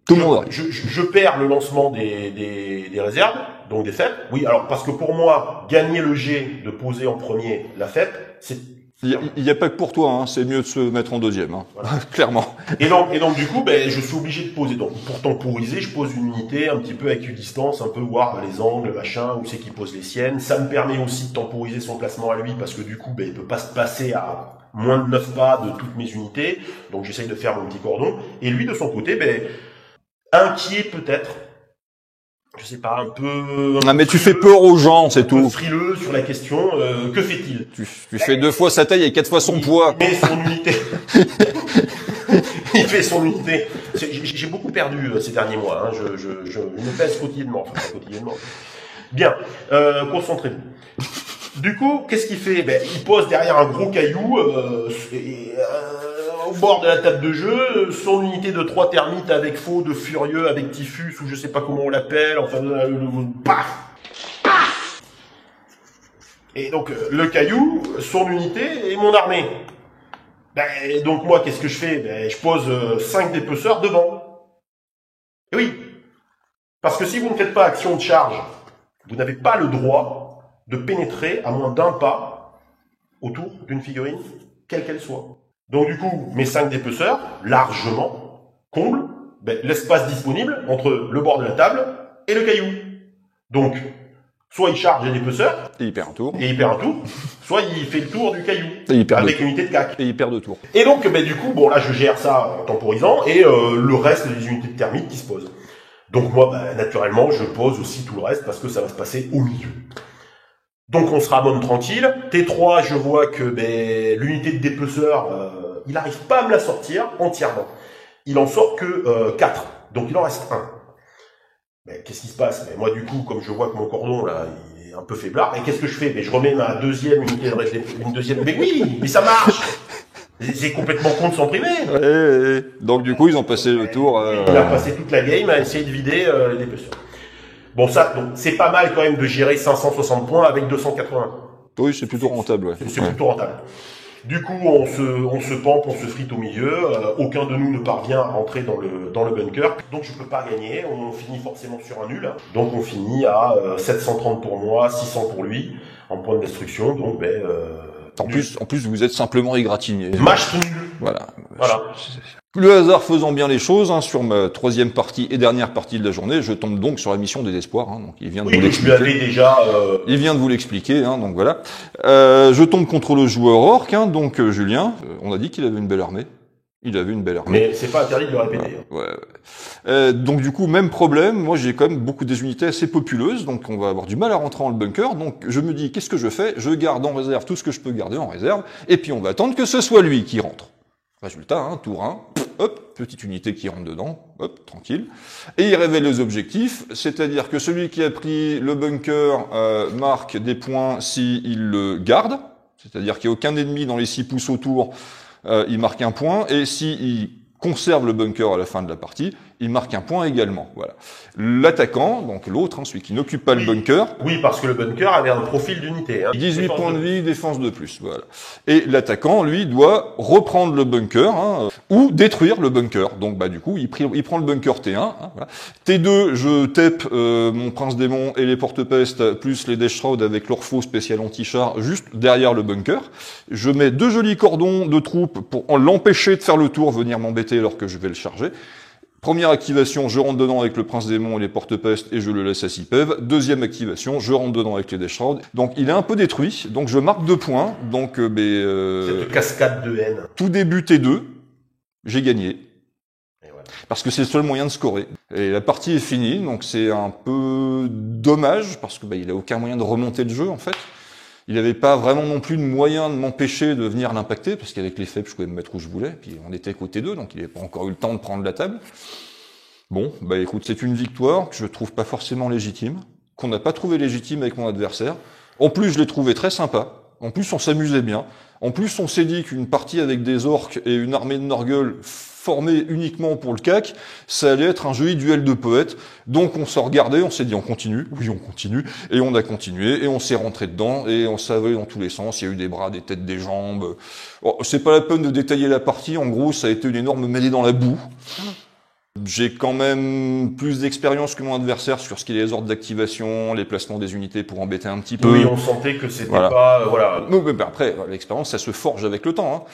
Tout le monde. Je perds le lancement des réserves, donc des FEP. Oui, alors parce que pour moi, gagner le G de poser en premier la FEP, c'est... Il n'y a pas que pour toi, hein, c'est mieux de se mettre en 2e, hein. Voilà. Clairement. Et donc du coup, je suis obligé de poser. Donc pour temporiser, je pose une unité un petit peu avec une distance, un peu voir les angles, machin, où c'est qu'il pose les siennes. Ça me permet aussi de temporiser son placement à lui, parce que du coup, il peut pas se passer à moins de 9 pas de toutes mes unités. Donc j'essaye de faire mon petit cordon. Et lui, de son côté, inquiet peut-être. Je sais pas, un peu... mais tu fais peur aux gens, c'est tout. Frileux sur la question, que fait-il? Tu fais 2 fois sa taille et 4 fois son poids. Il met son unité. Il fait son unité. J'ai beaucoup perdu ces derniers mois. Je me pèse quotidiennement. Enfin, pas quotidiennement. Bien, concentrez-vous. Du coup, qu'est-ce qu'il fait? Il pose derrière un gros caillou. bord de la table de jeu, son unité de 3 termites avec faux, de furieux, avec typhus, ou je sais pas comment on l'appelle, enfin, paf! Et donc, le caillou, son unité et mon armée. Ben, donc moi, qu'est-ce que je fais? Ben, je pose 5 dépeceurs devant. Et oui. Parce que si vous ne faites pas action de charge, vous n'avez pas le droit de pénétrer à moins d'un pas autour d'une figurine, quelle qu'elle soit. Donc du coup, mes 5 dépeceurs, largement, comblent l'espace disponible entre le bord de la table et le caillou. Donc, soit il charge les dépeceurs, Et il perd un tour. soit il fait le tour du caillou, Et il perd avec une unité de cac. Et il perd 2 tours. Et donc, du coup, bon là je gère ça en temporisant, et le reste des unités de termites qui se posent. Donc moi, naturellement, je pose aussi tout le reste, parce que ça va se passer au milieu. Donc on se ramène tranquille. T3, je vois que l'unité de dépeceur, il n'arrive pas à me la sortir entièrement. Il en sort que 4, donc il en reste 1. Mais qu'est-ce qui se passe? Moi du coup, comme je vois que mon cordon là, il est un peu faiblard, et qu'est-ce que je fais? Je remets ma deuxième unité une deuxième. Mais oui, mais ça marche. C'est complètement con de s'en priver. Ouais. Donc du coup, ils ont passé le tour. Il a passé toute la game à essayer de vider les dépeceurs. Bon ça, c'est pas mal quand même de gérer 560 points avec 280. Oui, c'est plutôt rentable. Ouais. C'est plutôt rentable. Du coup, on se pampe, on se frite au milieu. Aucun de nous ne parvient à rentrer dans le bunker. Donc je peux pas gagner. On finit forcément sur un nul. Donc on finit à 730 pour moi, 600 pour lui, en point de destruction. Donc En plus, vous êtes simplement égratigné. Match nul. Voilà. Voilà. Le hasard faisant bien les choses, sur ma 3e partie et dernière partie de la journée, je tombe donc sur la mission des espoirs. Donc il vient de vous l'expliquer. Je lui avais déjà. Il vient de vous l'expliquer. Donc voilà. Je tombe contre le joueur orc. Donc Julien, on a dit qu'il avait une belle armée. Il avait une belle armée. Mais c'est pas interdit de le répéter. Ouais. Donc du coup, même problème. Moi, j'ai quand même beaucoup des unités assez populeuses, donc on va avoir du mal à rentrer dans le bunker. Donc je me dis, qu'est-ce que je fais? Je garde en réserve tout ce que je peux garder en réserve, et puis on va attendre que ce soit lui qui rentre. Résultat, tour 1, hop, petite unité qui rentre dedans, hop, tranquille. Et il révèle les objectifs, c'est-à-dire que celui qui a pris le bunker marque des points s'il le garde, c'est-à-dire qu'il n'y a aucun ennemi dans les 6 pouces autour, il marque un point, et s'il conserve le bunker à la fin de la partie, il marque un point également. Voilà. L'attaquant, donc l'autre, celui qui n'occupe pas le bunker. Oui, parce que le bunker avait un profil d'unité. 18 points de vie, défense de plus. Voilà. Et l'attaquant, lui, doit reprendre le bunker ou détruire le bunker. Donc, du coup, il prend le bunker T1. Voilà. T2, je tape mon prince démon et les porte-peste plus les Death Shroud avec leur faux spécial anti-char juste derrière le bunker. Je mets 2 jolis cordons de troupes pour l'empêcher de faire le tour, venir m'embêter alors que je vais le charger. Première activation, je rentre dedans avec le prince démon et les porte-peste et je le laisse à 6 pèves. Deuxième activation, je rentre dedans avec les Death Shroud. Donc il est un peu détruit, donc je marque 2 points. Donc cette cascade de haine. Tout début T2, j'ai gagné. Et voilà. Parce que c'est le seul moyen de scorer. Et la partie est finie, donc c'est un peu dommage, parce que il a aucun moyen de remonter le jeu en fait. Il n'avait pas vraiment non plus de moyen de m'empêcher de venir l'impacter, parce qu'avec les faibles, je pouvais me mettre où je voulais, puis on était côté 2, donc il n'avait pas encore eu le temps de prendre la table. Bon, écoute, c'est une victoire que je trouve pas forcément légitime, qu'on n'a pas trouvé légitime avec mon adversaire. En plus, je l'ai trouvé très sympa. En plus, on s'amusait bien. En plus, on s'est dit qu'une partie avec des orques et une armée de Norgueuls formée uniquement pour le CAC, ça allait être un joli duel de poètes. Donc on s'en regardait, on s'est dit on continue, oui on continue, et on a continué, et on s'est rentré dedans, et on savait dans tous les sens, il y a eu des bras, des têtes, des jambes. Bon, c'est pas la peine de détailler la partie, en gros ça a été une énorme mêlée dans la boue. J'ai quand même plus d'expérience que mon adversaire sur ce qui est les ordres d'activation, les placements des unités pour embêter un petit peu. Oui, on sentait que c'était pas... voilà. Mais après, l'expérience, ça se forge avec le temps.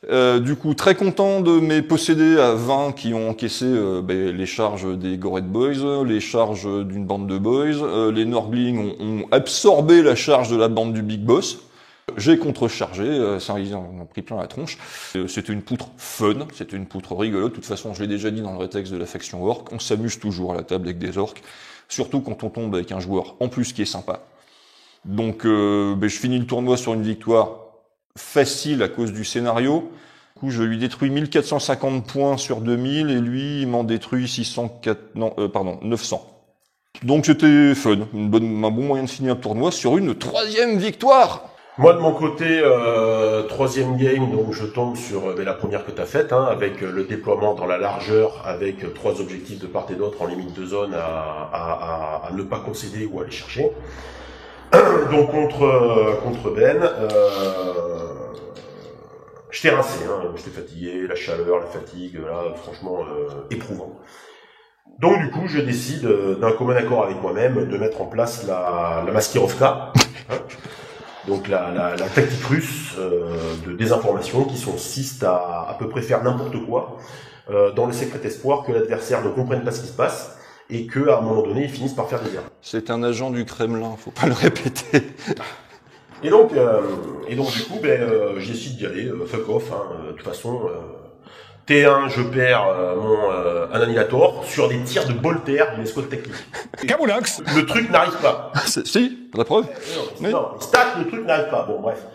Du coup, très content de mes possédés à 20 qui ont encaissé les charges des Gored Boys, les charges d'une bande de boys. Les Norglings ont absorbé la charge de la bande du Big Boss. J'ai contrechargé, ça ils en ont pris plein la tronche. C'était une poutre fun, c'était une poutre rigolote. De toute façon, je l'ai déjà dit dans le rétexte de la faction orc, on s'amuse toujours à la table avec des orcs, surtout quand on tombe avec un joueur en plus qui est sympa. Donc je finis le tournoi sur une victoire facile à cause du scénario. Du coup, je lui détruis 1450 points sur 2000 et lui, il m'en détruit 900. Donc c'était fun, un bon moyen de finir un tournoi sur une 3e victoire. Moi de mon côté, troisième game, donc je tombe sur la première que tu as faite, hein, avec le déploiement dans la largeur, avec 3 objectifs de part et d'autre en limite de zone à ne pas concéder ou aller chercher. Donc contre Ben, j'étais rincé, hein, j'étais fatigué, la chaleur, la fatigue, là, franchement éprouvant. Donc du coup, je décide d'un commun accord avec moi-même de mettre en place la Maskirovka. Hein. Donc la tactique russe de désinformation qui consiste à peu près faire n'importe quoi dans le secret espoir que l'adversaire ne comprenne pas ce qui se passe et que à un moment donné ils finissent par faire des erreurs. C'est un agent du Kremlin, faut pas le répéter. Et donc du coup j'ai décidé d'y aller, fuck off, hein, de toute façon T1 je perds mon Annihilator sur des tirs de Bolter d'une escouade technique. Camoulox. Le truc n'arrive pas. Si, la preuve. Non, oui. Stat, le truc n'arrive pas. Bon, bref.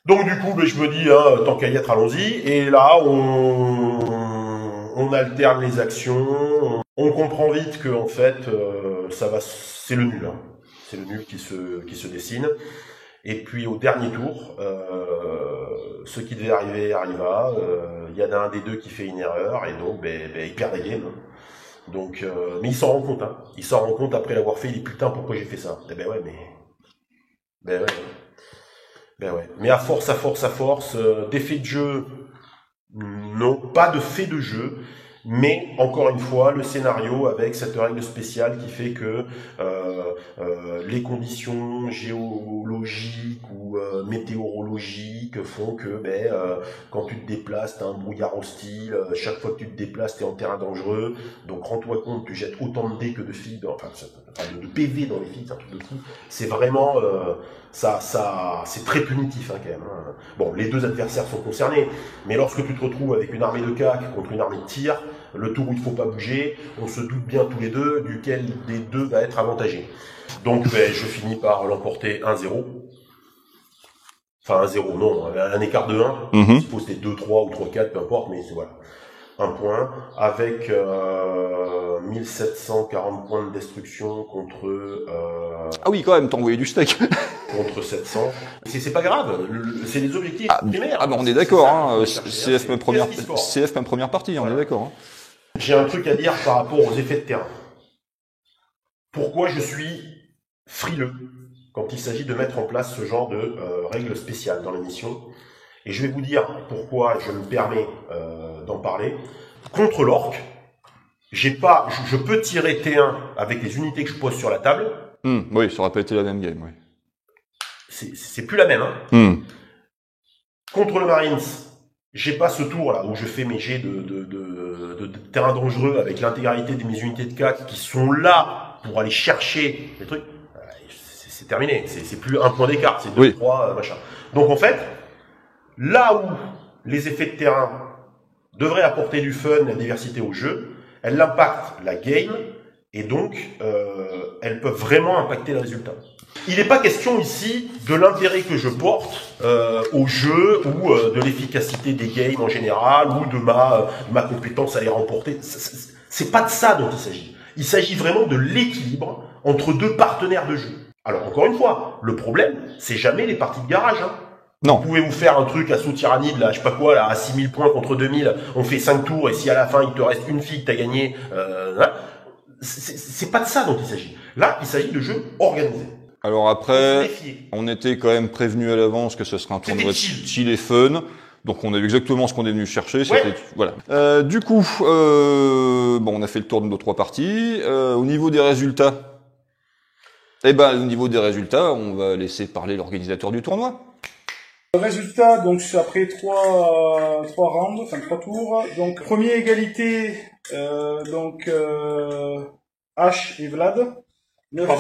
Donc du coup, je me dis, hein, tant qu'à y être, allons-y. Et là, on alterne les actions. On comprend vite que en fait, ça va, c'est le nul. Hein. C'est le nul qui se dessine. Et puis au dernier tour, ce qui devait arriver arriva. Il y en a un des deux qui fait une erreur et donc, il perd la game. Donc, mais il s'en rend compte, hein. Il s'en rend compte après l'avoir fait. Il dit putain, pourquoi j'ai fait ça? Ben ouais. Mais à force, d'effet de jeu, non, pas de fait de jeu. Mais encore une fois, le scénario avec cette règle spéciale qui fait que les conditions géologiques ou météorologiques font que quand tu te déplaces, t'as un brouillard hostile. Chaque fois que tu te déplaces, t'es en terrain dangereux. Donc rends-toi compte, tu jettes autant de dés que de filles, de PV dans les filles, c'est un truc de fou. C'est vraiment c'est très punitif hein, quand même. Hein. Bon, les deux adversaires sont concernés, mais lorsque tu te retrouves avec une armée de CAC contre une armée de tir, le tour où il ne faut pas bouger, on se doute bien tous les deux duquel des deux va être avantagé. Donc je finis par l'emporter 1-0. Enfin 1-0, non, un écart de 1. Je suppose c'était 2-3 ou 3-4, peu importe, mais c'est voilà. Un point, avec 1740 points de destruction contre... Ah oui, quand même, t'as envoyé du steak. Contre 700. C'est pas grave, c'est les objectifs primaires. Ah bah on est d'accord, hein, CF ma première partie, on est d'accord. Hein. J'ai un truc à dire par rapport aux effets de terrain. Pourquoi je suis frileux quand il s'agit de mettre en place ce genre de règles spéciales dans l'émission. Et je vais vous dire pourquoi je me permets d'en parler. Contre l'orc, je peux tirer T1 avec les unités que je pose sur la table. Oui, ça aurait pas été la même game, oui. C'est plus la même, hein. Contre le Marines, j'ai pas ce tour là où je fais mes jets de terrain dangereux avec l'intégralité de mes unités de CAC qui sont là pour aller chercher les trucs. C'est terminé, c'est plus un point d'écart, c'est 2, 3, machin. Donc en fait, là où les effets de terrain devraient apporter du fun, la diversité au jeu, elles impactent la game et donc elles peuvent vraiment impacter le résultat. Il n'est pas question ici de l'intérêt que je porte au jeu ou de l'efficacité des games en général ou de ma compétence à les remporter. C'est pas de ça dont il s'agit. Il s'agit vraiment de l'équilibre entre deux partenaires de jeu. Alors encore une fois, le problème, c'est jamais les parties de garage. Hein. Non. Vous pouvez vous faire un truc à saut tyrannide, là, je sais pas quoi, là, à 6000 points contre 2000, on fait 5 tours et si à la fin il te reste une fille que t'as gagné, c'est pas de ça dont il s'agit. Là, il s'agit de jeux organisés. Alors après, on était quand même prévenu à l'avance que ce serait un tournoi chill et fun. Donc on a vu exactement ce qu'on est venu chercher. Voilà. Du coup, on a fait le tour de nos 3 parties. Au niveau des résultats, au niveau des résultats, on va laisser parler l'organisateur du tournoi. Résultat, donc c'est après 3 rounds, enfin 3 tours. Donc premier égalité, H et Vlad. 9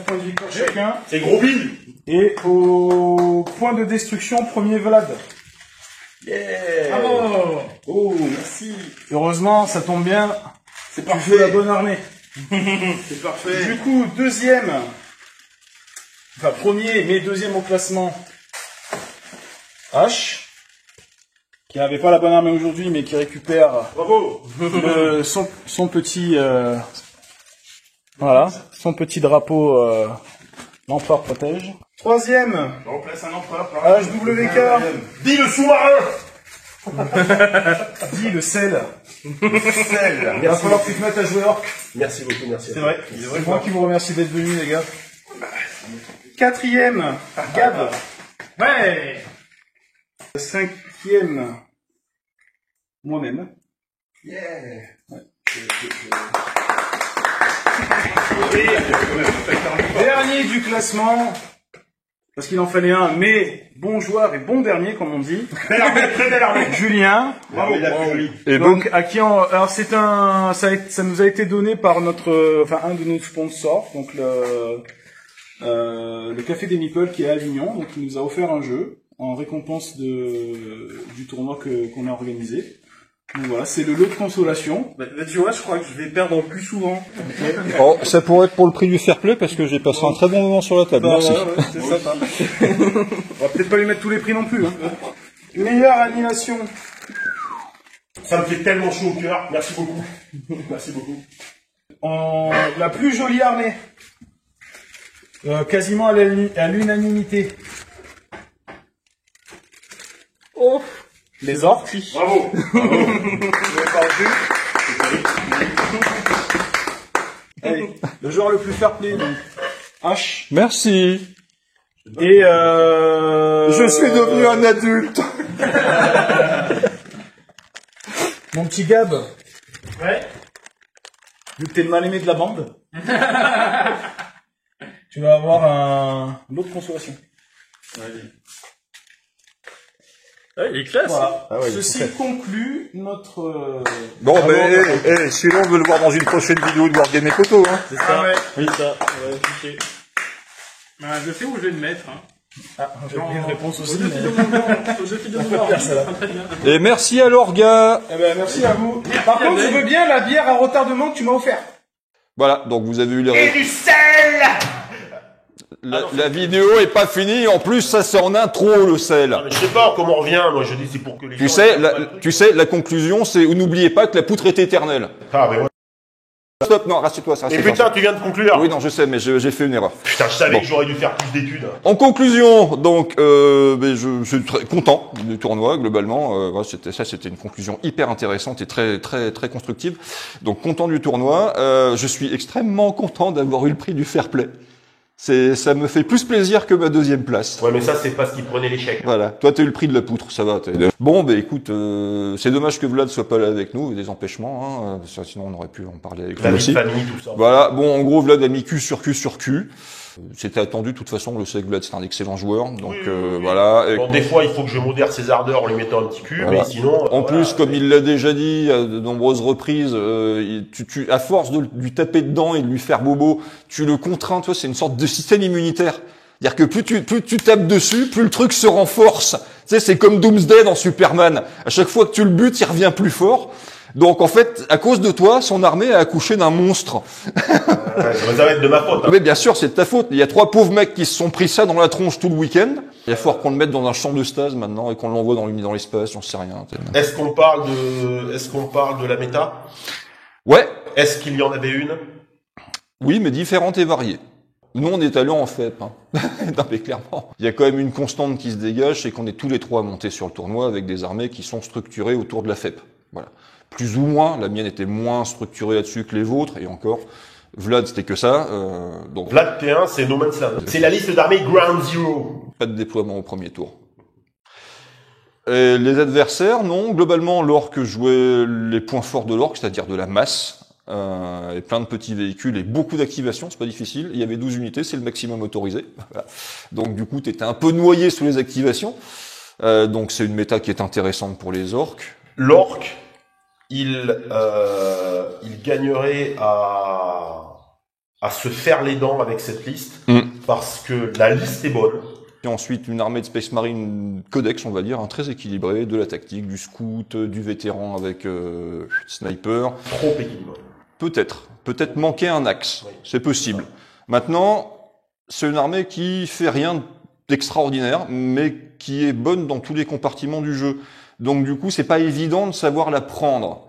points de victoire chacun. C'est gros bille. Et au point de destruction, premier Vlad. Yeah. Oh, merci. Heureusement, ça tombe bien. C'est parfait. La bonne armée. C'est parfait. Du coup, premier, mais deuxième au classement, H, qui n'avait pas la bonne armée aujourd'hui, mais qui récupère son petit drapeau L'empereur protège. Troisième, On place un empereur par HWK. Dis le sous-marin. Dis le sel. Celle. Il va falloir que tu te mettes à jouer orc. Merci beaucoup, merci. C'est vrai. C'est moi qui vous remercie d'être venus, les gars. Quatrième, Gab. Ouais. Cinquième, moi-même. Et dernier du classement, parce qu'il en fallait un, mais bon joueur et bon dernier, comme on dit. Belle armée, très belle armée. Julien. Bravo, bravo. Et Donc, à qui alors ça nous a été donné par un de nos sponsors, donc le Café des Meeples qui est à Avignon, donc il nous a offert un jeu en récompense du tournoi qu'on a organisé. Donc voilà, c'est le lot de consolation. Bah, tu vois, je crois que je vais perdre plus souvent. Oh, ça pourrait être pour le prix du fair play parce que j'ai passé un très bon moment sur la table. Merci. Ouais, c'est sympa. On va peut-être pas lui mettre tous les prix non plus. Hein. Meilleure animation. Ça me fait tellement chaud au cœur. Merci beaucoup. Merci beaucoup. La plus jolie armée. Quasiment à l'unanimité. Oh. Les orques. Bravo. Allez, le joueur le plus fair play, donc H. Merci. Et Je suis devenu un adulte. mon petit Gab, Ouais. vu que t'es le mal aimé de la bande, tu vas avoir un lot de consolation. Ouais, il est classe. Voilà. Ah ouais, Ceci conclut notre. Bon, mais sinon on veut le voir dans une prochaine vidéo de Wargame et Koto. Hein. C'est ça. ouais. Oui, ça. Ouais, cliquez. Je sais où je vais le mettre. Hein. Ah, j'ai oublié une réponse aussi. Au défi de mon nom. Au défi de mon nom. Très bien. Et merci à l'orga. Eh ben, merci à vous. Par contre, je veux bien la bière à retardement que tu m'as offert. Voilà, donc vous avez eu les Et du sel. la vidéo est pas finie, en plus ça c'est en intro le sel. Je sais pas comment on revient. Moi, je dis c'est pour que les Tu gens. sais, la conclusion c'est n'oubliez pas que la poutre est éternelle. Ah, mais ouais. Stop, non, rassure-toi, ça. Et putain, tu viens de conclure. Oui, non, je sais, mais j'ai fait une erreur. Putain, je savais Bon. que j'aurais dû faire plus d'études. En conclusion, donc, je suis très content du tournoi globalement. Voilà, c'était une conclusion hyper intéressante et très très très constructive. Donc content du tournoi. Je suis extrêmement content d'avoir eu le prix du fair play. Ça me fait plus plaisir que ma deuxième place. Ouais, mais ça, c'est parce qu'il prenait l'échec. Voilà. Toi, t'as eu le prix de la poutre, ça va. Bon, ben écoute, c'est dommage que Vlad soit pas là avec nous, des empêchements, hein, sinon on aurait pu en parler avec La lui vie aussi. de famille, tout ça. Voilà. Bon, en gros, Vlad a mis cul sur cul sur cul. C'était attendu, de toute façon, le sait que Vlad c'est un excellent joueur, donc Oui. voilà. Et Bon, des fois, il faut que je modère ses ardeurs en lui mettant un petit cul, Voilà. mais sinon. en voilà. plus, comme il l'a déjà dit à de nombreuses reprises, à force de lui taper dedans et de lui faire bobo, tu le contrains, toi, c'est une sorte de système immunitaire. C'est-à-dire que plus tu tapes dessus, plus le truc se renforce. Tu sais, c'est comme Doomsday dans Superman. À chaque fois que tu le butes, il revient plus fort. Donc en fait, à cause de toi, son armée a accouché d'un monstre. Ça va être de ma faute. Hein. Mais bien sûr, c'est de ta faute. Il y a 3 pauvres mecs qui se sont pris ça dans la tronche tout le week-end. Il va falloir qu'on le mette dans un champ de stase maintenant et qu'on l'envoie dans l'espace, j'en sais rien. Est-ce qu'on parle de la méta? Ouais, Est-ce qu'il y en avait une? oui, mais différente et variée. Nous, on est allés en FEP. Hein. Non, mais clairement. Il y a quand même une constante qui se dégage, c'est qu'on est tous les 3 montés sur le tournoi avec des armées qui sont structurées autour de la FEP. Voilà. Plus ou moins, la mienne était moins structurée là-dessus que les vôtres, et encore, Vlad, c'était que ça. Donc, Vlad T1, c'est No Man's Land. C'est la liste d'armées Ground Zero. pas de déploiement au premier tour. Et les adversaires, non. Globalement, l'orque jouait les points forts de l'orque, c'est-à-dire de la masse, et plein de petits véhicules et beaucoup d'activations, c'est pas difficile. Il y avait 12 unités, c'est le maximum autorisé. Voilà. Donc du coup, t'étais un peu noyé sous les activations. Donc c'est une méta qui est intéressante pour les orques. L'orque, il gagnerait à se faire les dents avec cette liste, parce que la liste est bonne. Et ensuite, une armée de Space Marine Codex, on va dire, hein, très équilibrée, de la tactique, du scout, du vétéran avec sniper. Trop équilibrée. Peut-être manquer un axe, Oui. c'est possible. Maintenant, c'est une armée qui fait rien d'extraordinaire, mais qui est bonne dans tous les compartiments du jeu. Donc du coup, c'est pas évident de savoir la prendre.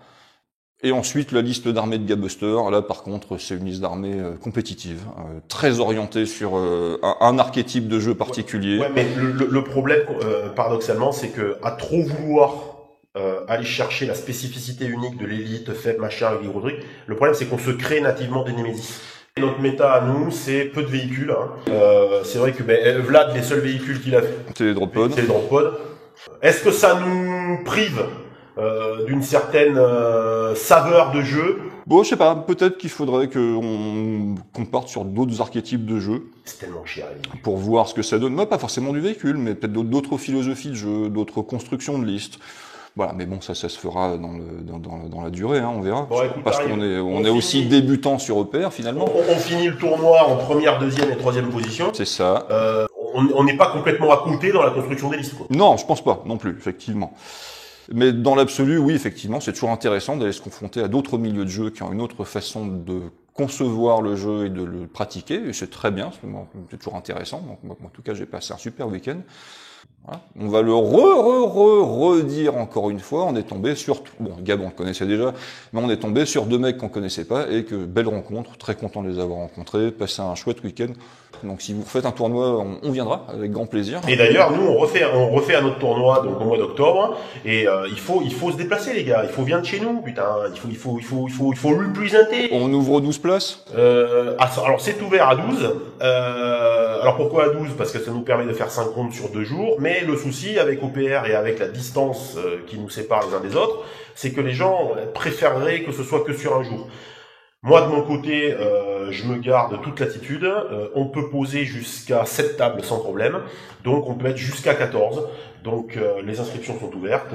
Et ensuite, la liste d'armées de Gabuster. Là, par contre, c'est une liste d'armées compétitive, très orientée sur un archétype de jeu particulier. Ouais, mais le problème, paradoxalement, c'est que à trop vouloir aller chercher la spécificité unique de l'élite, faible, machin, avec des gros trucs, le problème, c'est qu'on se crée nativement des Némésis. Notre méta à nous, c'est peu de véhicules. Hein. C'est vrai que Vlad, les seuls véhicules qu'il a fait, C'est les drop pods. c'est les drop pods. Est-ce que ça nous prive d'une certaine saveur de jeu? Bon, je sais pas, peut-être qu'il faudrait qu'on parte sur d'autres archétypes de jeu C'est tellement cher. pour voir ce que ça donne. Moi, pas forcément du véhicule, mais peut-être d'autres philosophies de jeu, d'autres constructions de listes. Voilà, mais bon, ça se fera dans la durée, hein, on verra. Bon, écoute, parce qu'on est aussi débutant sur EPR, finalement. On finit le tournoi en première, deuxième et troisième position. C'est ça. On n'est pas complètement à côté dans la construction des listes, quoi. Non, je pense pas, non plus, effectivement. Mais dans l'absolu, oui, effectivement, c'est toujours intéressant d'aller se confronter à d'autres milieux de jeu qui ont une autre façon de concevoir le jeu et de le pratiquer, et c'est très bien, c'est toujours intéressant. Donc, moi, en tout cas, j'ai passé un super week-end. Voilà. On va le redire encore une fois, on est tombé sur, bon, Gab on le connaissait déjà, mais on est tombé sur deux mecs qu'on connaissait pas, et que belle rencontre, très content de les avoir rencontrés, passé un chouette week-end. Donc si vous refaites un tournoi, on viendra avec grand plaisir. Et d'ailleurs, nous on refait un autre tournoi donc au mois d'octobre, et il faut se déplacer les gars, il faut venir de chez nous, putain, il faut représenter. On ouvre 12 places. Alors c'est ouvert à 12. Alors pourquoi à 12? Parce que ça nous permet de faire 5 comptes sur 2 jours, mais le souci avec OPR et avec la distance qui nous sépare les uns des autres, c'est que les gens préféreraient que ce soit que sur un jour. Moi, de mon côté, je me garde toute latitude. On peut poser jusqu'à 7 tables sans problème. Donc, on peut être jusqu'à 14. Donc, les inscriptions sont ouvertes.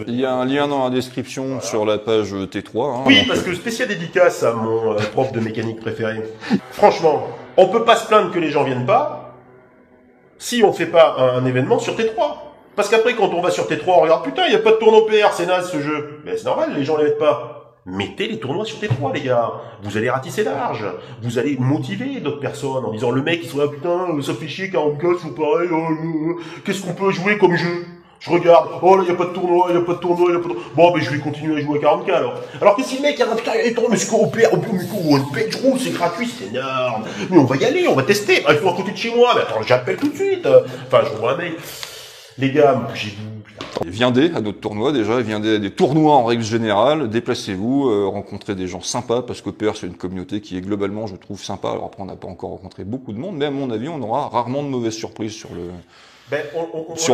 Il y a un lien dans la description sur la page T3. Hein, oui, parce que spécial dédicace à mon prof de mécanique préféré. Franchement, on peut pas se plaindre que les gens viennent pas si on fait pas un événement sur T3. Parce qu'après, quand on va sur T3, on regarde, putain, il y a pas de tournoi PR, c'est naze ce jeu. Mais c'est normal, les gens les mettent pas. Mettez les tournois sur T3, les gars. Vous allez ratisser large. Vous allez motiver d'autres personnes en disant, le mec, il soit là, putain, ça fait chier, 44, c'est pareil, qu'est-ce qu'on peut jouer comme jeu? Je regarde, oh là, il y a pas de tournoi, bon, ben, je vais continuer à jouer à 40K, alors. Alors que si le mec, il y a un putain, mais c'est quoi, OPR, One Page Rule, c'est gratuit, c'est énorme. Mais on va y aller, on va tester. Ah, il faut à côté de chez moi, mais attends, j'appelle tout de suite. Enfin, je vois un mail. Les gars, viendez à notre tournoi déjà, viendez à des tournois en règle générale, déplacez-vous, rencontrez des gens sympas, parce qu'OPR c'est une communauté qui est globalement, je trouve, sympa. Alors après, on n'a pas encore rencontré beaucoup de monde, mais à mon avis, on aura rarement de mauvaises surprises sur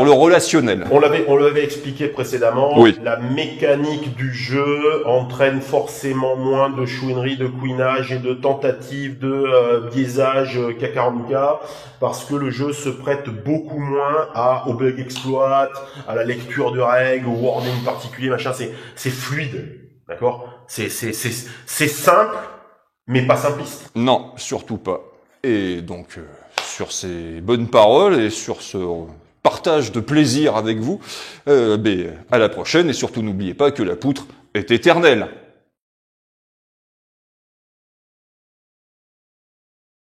le relationnel. On l'avait expliqué précédemment. Oui. La mécanique du jeu entraîne forcément moins de chouineries, de couinage et de tentatives de biaisage K40K, parce que le jeu se prête beaucoup moins au bug exploit, à la lecture de règles, au warning particulier, machin. C'est fluide, d'accord? C'est simple, mais pas simpliste. Non, surtout pas. Et donc, sur ces bonnes paroles et sur ce partage de plaisir avec vous, à la prochaine, et surtout n'oubliez pas que la poutre est éternelle.